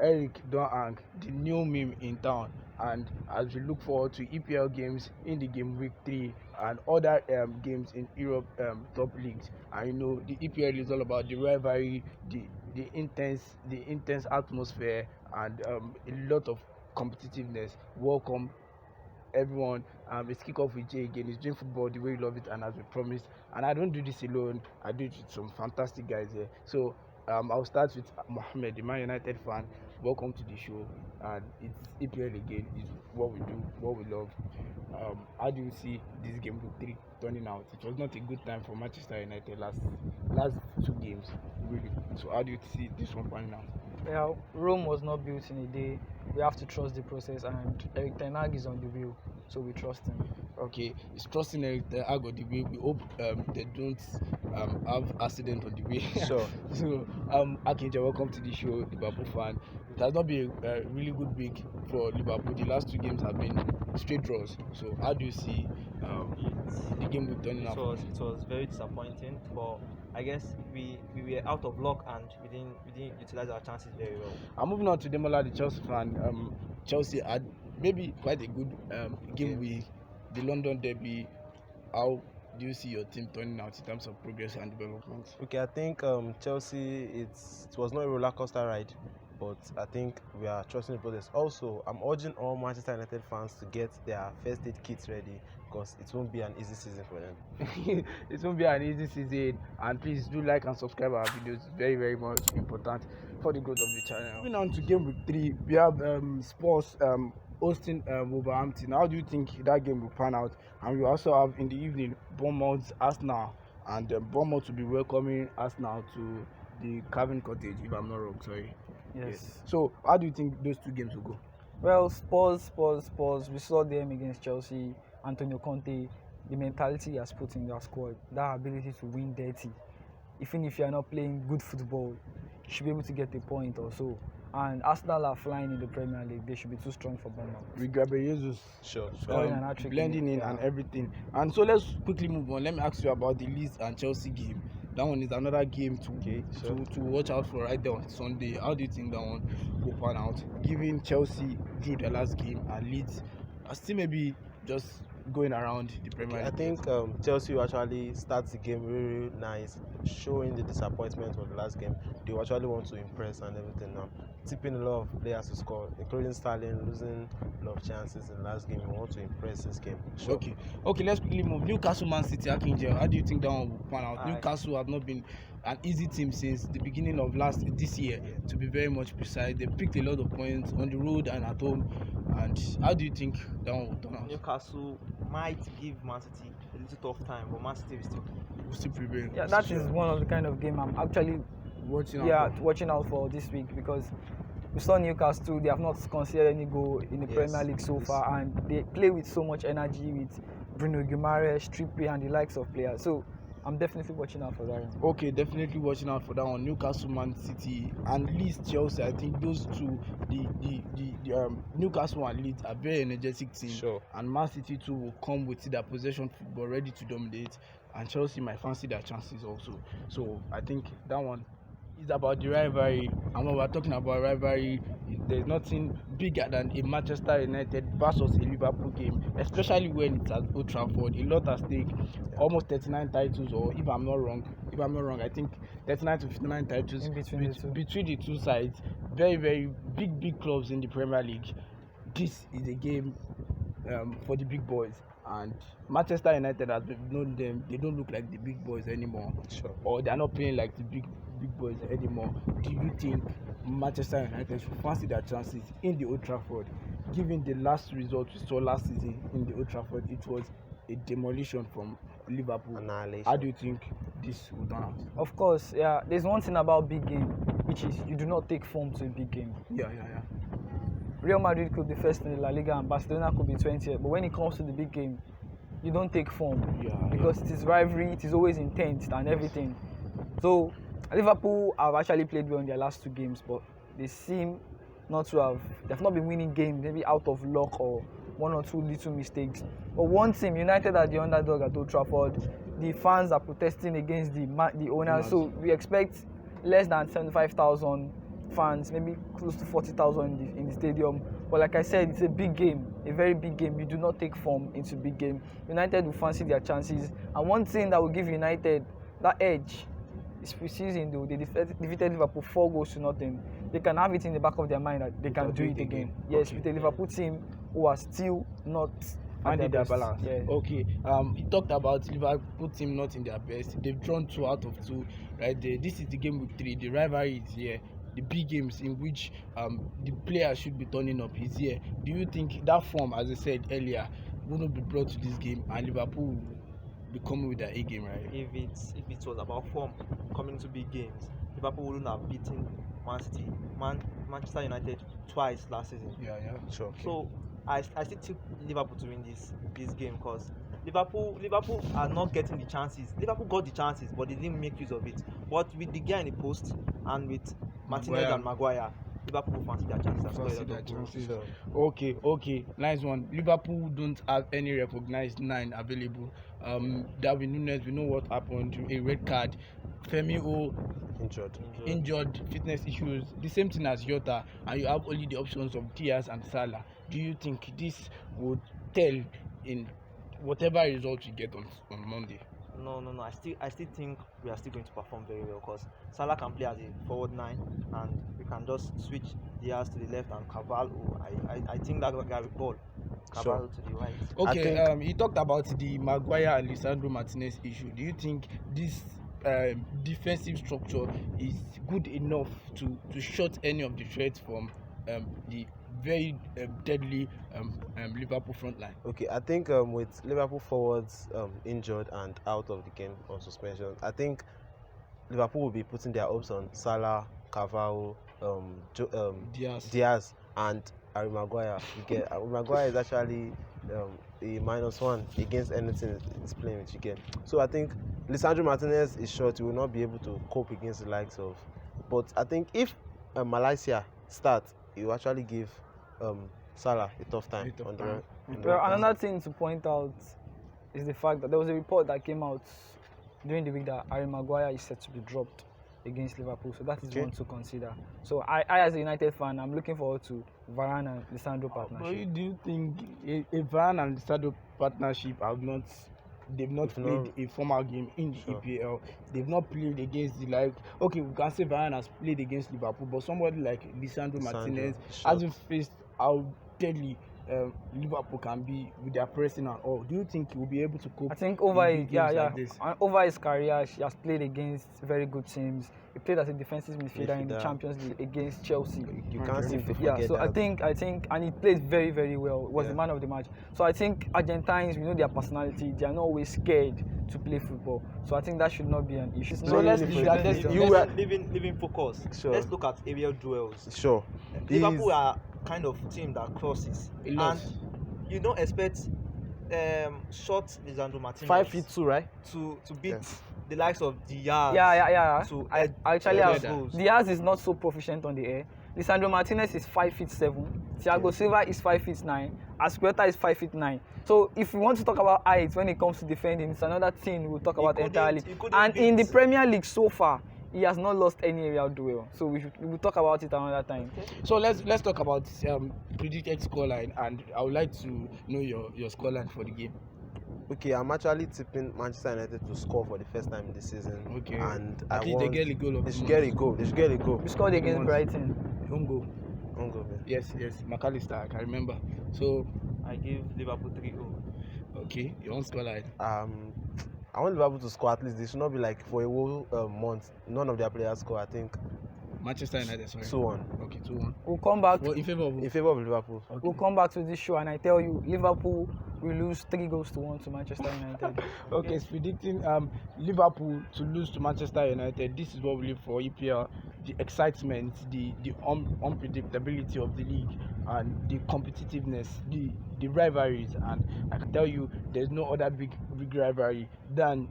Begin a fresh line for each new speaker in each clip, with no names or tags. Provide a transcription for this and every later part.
Eric don't hang the new meme in town, and as we look forward to EPL games in the game week 3 and other games in Europe top leagues, and the EPL is all about the rivalry, the intense atmosphere, and a lot of competitiveness. Welcome everyone. It's kick off with Jay again. It's doing football the way you love it, and as we promised. And I don't do this alone. I do it with some fantastic guys here. So I'll start with Mohammed, the Man United fan. Welcome to the show. And it's EPL again. It's what we do, what we love. How do you see this game week 3 turning out? It was not a good time for Manchester United last 2 games, really. So how do you see this one panning out?
Yeah, Rome was not built in a day. We have to trust the process, and Eric Ten Hag is on the wheel, so we trust him.
Okay, it's trusting Eric Ten Hag on the way. We hope they don't have accident on the way.
Sure.
So, Akinja, welcome to the show, Liverpool fan. It has not been a really good week for Liverpool. The last 2 games have been straight draws. So, how do you see the game week turning out?
It was very disappointing, but I guess we were out of luck and we didn't utilize our chances very well.
I'm moving on to Demola, the Chelsea fan. Chelsea had maybe quite a good game week. The London derby. How do you see your team turning out in terms of progress and development?
Okay, I think Chelsea, it was not a roller coaster ride, but I think we are trusting the process. Also, I'm urging all Manchester United fans to get their first aid kits ready, because it won't be an easy season for them.
It won't be an easy season, and please do like and subscribe our videos. Very, very much important for the growth of the channel. Moving on to game week 3, we have Spurs hosting Wolverhampton. How do you think that game will pan out? And we also have in the evening Bournemouth, Arsenal, and Bournemouth will be welcoming Arsenal to the Cavern Cottage, if I'm not wrong. Sorry.
Yes.
So how do you think those 2 games will go?
Well, Spurs. We saw them against Chelsea. Antonio Conte, the mentality he has put in their squad, that ability to win dirty. Even if you are not playing good football, you should be able to get a point or so. And Arsenal are flying in the Premier League. They should be too strong for Bournemouth.
With Gabriel Jesus
scoring an hat-trick,
blending in and everything. And so let's quickly move on. Let me ask you about the Leeds and Chelsea game. That one is another game to watch out for right there on Sunday. How do you think that one will pan out? Given Chelsea drew their last game and Leeds are still maybe just going around the Premier League.
I think Chelsea will actually start the game really, really nice, showing the disappointment of the last game. They will actually want to impress and everything now. Tipping a lot of players to score, including Sterling losing a lot of chances in the last game. We want to impress this game.
Sure. Okay, let's quickly move. Newcastle, Man City, Akinjel. How do you think that one will pan out? Newcastle have not been an easy team since the beginning of this year, to be very much precise. They picked a lot of points on the road and at home. And how do you think that one will turn out?
Newcastle might give Man City a little tough time, but Man City will
still prevail.
Yeah, that is one of the kind of game I'm actually watching out for this week, because we saw Newcastle. They have not conceded any goal in the Premier League so far, and they play with so much energy with Bruno Guimaraes, Trippier, and the likes of players. So I'm definitely watching out for that one.
Okay, definitely watching out for that one. Newcastle, Man City, and Leeds, Chelsea. I think those 2, the Newcastle and Leeds are very energetic teams.
Sure.
And Man City too will come with their possession football ready to dominate. And Chelsea might fancy their chances also. So I think that one is about the rivalry. And when we're talking about rivalry, there's nothing bigger than a Manchester United versus a Liverpool game, especially when it's at Old Trafford. A lot at stake, almost 39 titles, or if I'm not wrong, I think 39 to 59 titles between the 2 sides. Very, very big clubs in the Premier League. This is a game for the big boys. And Manchester United, as we've known them, they don't look like the big boys anymore.
Sure.
Or they're not playing like the big boys anymore. Do you think Manchester United should fancy their chances in the Old Trafford? Given the last result we saw last season in the Old Trafford, it was a demolition from Liverpool.
Annihilation.
How do you think this will turn out?
Of course, yeah. There's one thing about big game, which is you do not take form to a big game.
Yeah.
Real Madrid could be first in the La Liga and Barcelona could be 20th, but when it comes to the big game, you don't take form because it is rivalry, it is always intense and everything. So Liverpool have actually played well in their last 2 games, but they seem not to have. They've not been winning games, maybe out of luck or 1 or 2 little mistakes. But one team, United, are the underdog at Old Trafford. The fans are protesting against the owners, so we expect less than 75,000 fans, maybe close to 40,000 in the stadium. But like I said, it's a big game, a very big game. You do not take form into big game. United will fancy their chances. And one thing that will give United that edge is preseason though. They defeated Liverpool 4-0. They can have it in the back of their mind that they can do it again. Yes,
Okay.
with the Liverpool team who are still not at
Finding their
best.
balance.
Yeah.
Okay. You talked about Liverpool team not in their best. They've drawn 2 out of 2. Right there. This is the game week 3. The rivalry is here. The big games in which the players should be turning up is here. Do you think that form, as I said earlier, will not be brought to this game and Liverpool will be coming with their A game, right?
If it was about form coming to big games, Liverpool wouldn't have beaten Man City, Manchester United twice last season.
Yeah.
Sure.
Okay.
So I still took Liverpool to win this game because Liverpool are not getting the chances. Liverpool got the chances, but they didn't make use of it. But with the guy in the post and with Martinez and Maguire, Liverpool fancy their chances. and scored a lot of goals.
Sure. Okay. Nice one. Liverpool don't have any recognized 9 available. Darwin Núñez, we know what happened. A red card. Firmino injured, fitness issues. The same thing as Jota, and you have only the options of Diaz and Salah. Do you think this would tell in whatever result you get on Monday?
No. I still think we are still going to perform very well because Salah can play as a forward 9 and we can just switch Diaz to the left and Carvalho. I think that guy will ball. Carvalho to the right.
Okay, you talked about the Maguire and Lisandro Martinez issue. Do you think this defensive structure is good enough to shut any of the threats from the very deadly Liverpool front line?
Okay, I think with Liverpool forwards injured and out of the game on suspension, I think Liverpool will be putting their hopes on Salah, Carvalho, Diaz, and Harry Maguire. Maguire is actually a -1 against anything he's playing with. So I think Lisandro Martinez is short. He will not be able to cope against the likes of. But I think if Malaysia starts, he will actually give Salah a tough time.
Well, another thing to point out is the fact that there was a report that came out during the week that Harry Maguire is set to be dropped against Liverpool. So that is one to consider. So I as a United fan, I'm looking forward to Varane and Lisandro partnership.
But do you think a Varane and Lisandro partnership they've not played a formal game in the EPL. They've not played against we can say Varane has played against Liverpool, but somebody like Lisandro Martinez hasn't faced how deadly Liverpool can be with their pressing and all. Do you think he will be able to cope?
I think over his career, he has played against very good teams. He played as a defensive midfielder in the Champions League against Chelsea.
You can't seem to forget
so
that.
I think, and he played very, very well. Was the man of the match. So I think Argentines, we know their personality. They are not always scared to play football. So I think that should not be an issue.
So let's
leaving focus.
Sure.
Let's look at aerial duels.
Sure.
Liverpool are kind of team that crosses, and you don't expect short Lisandro Martinez
5'2", right?
To beat the likes of Diaz.
Yeah.
To
I actually have
goals.
Diaz is not so proficient on the air. Lisandro Martinez is 5'7". Thiago Silva is 5'9". Azpilicueta is 5'9". So if we want to talk about height when it comes to defending, it's another thing we'll talk about entirely. And in the Premier League so far, he has not lost any aerial duel. So we'll talk about it another time.
So let's talk about predicted scoreline, and I would like to know your scoreline for the game.
Okay, I'm actually tipping Manchester United to score for the first time in the season.
Okay.
And
At least they get a goal.
They should get a goal.
We scored against Brighton.
Home goal.
Man.
Yes. McAllister, I can remember. So
I give Liverpool 3-0.
Okay, your own scoreline.
I want Liverpool to score at least. They should not be like for a whole month. None of their players score. I think
Manchester United, sorry.
2-1.
Okay, 2-1.
We'll come back.
Well, in favor of
Liverpool.
Okay.
We'll come back to this show, and I tell you, Liverpool will lose 3-1 to Manchester United.
Okay, it's predicting Liverpool to lose to Manchester United. This is what we live for EPL. The excitement, the unpredictability of the league, and the competitiveness, the rivalries. And I can tell you, there's no other big rivalry than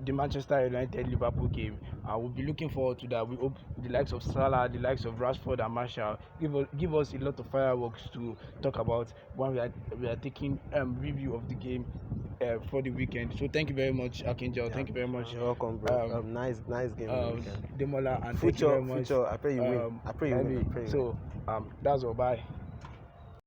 the Manchester United Liverpool game. We'll be looking forward to that. We hope the likes of Salah, the likes of Rashford and Marshall give us a lot of fireworks to talk about when we are taking review of the game for the weekend. So thank you very much, Akinjao. Thank you very much.
You're welcome, bro. Nice game on the weekend.
Demola, and thank you very much.
Future, I pray you win. I pray you win.
So that's all. Bye.